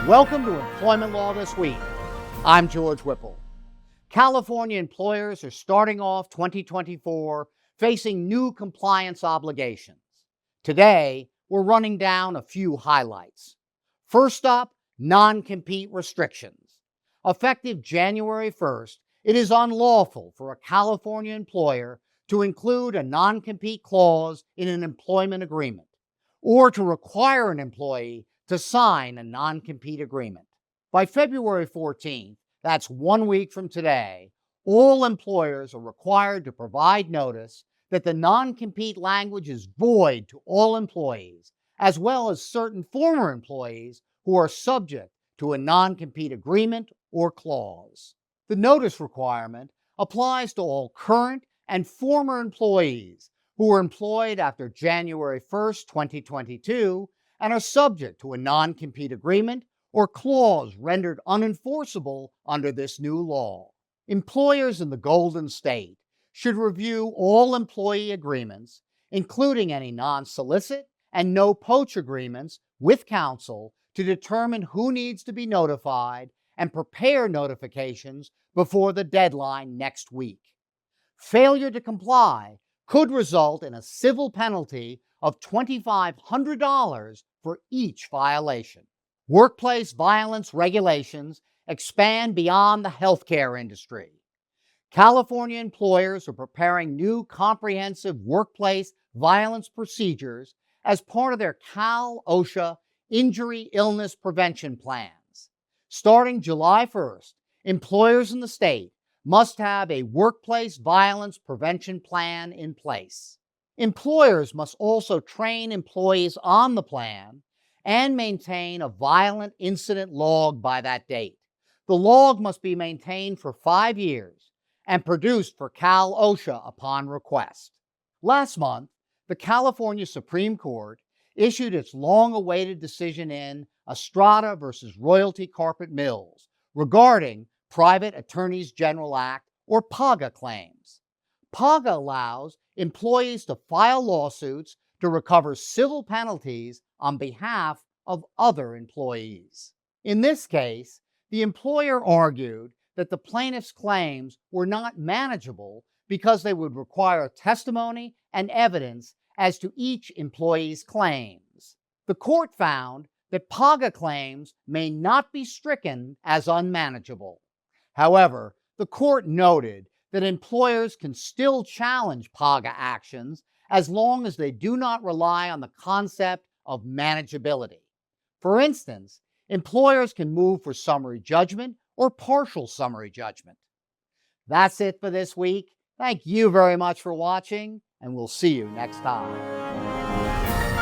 Welcome to Employment Law This Week. I'm George Whipple. California employers are starting off 2024 facing new compliance obligations. Today, we're running down a few highlights. First up, non-compete restrictions. Effective January 1st, it is unlawful for a California employer to include a non-compete clause in an employment agreement or to require an employee to sign a non-compete agreement. By February 14th, that's 1 week from today, all employers are required to provide notice that the non-compete language is void to all employees, as well as certain former employees who are subject to a non-compete agreement or clause. The notice requirement applies to all current and former employees who were employed after January 1st, 2022, and are subject to a non-compete agreement or clause rendered unenforceable under this new law. Employers in the Golden State should review all employee agreements, including any non-solicit and no-poach agreements, with counsel to determine who needs to be notified and prepare notifications before the deadline next week. Failure to comply could result in a civil penalty of $2,500 for each violation. Workplace violence regulations expand beyond the healthcare industry. California employers are preparing new comprehensive workplace violence procedures as part of their Cal-OSHA injury illness prevention plans. Starting July 1st, employers in the state must have a workplace violence prevention plan in place. Employers must also train employees on the plan and maintain a violent incident log by that date. The log must be maintained for 5 years and produced for Cal-OSHA upon request. Last month, the California Supreme Court issued its long-awaited decision in Estrada versus Royalty Carpet Mills regarding Private Attorneys General Act, or PAGA, claims. PAGA allows employees to file lawsuits to recover civil penalties on behalf of other employees. In this case, the employer argued that the plaintiff's claims were not manageable because they would require testimony and evidence as to each employee's claims. The court found that PAGA claims may not be stricken as unmanageable. However, the court noted that employers can still challenge PAGA actions as long as they do not rely on the concept of manageability. For instance, employers can move for summary judgment or partial summary judgment. That's it for this week. Thank you very much for watching, and we'll see you next time.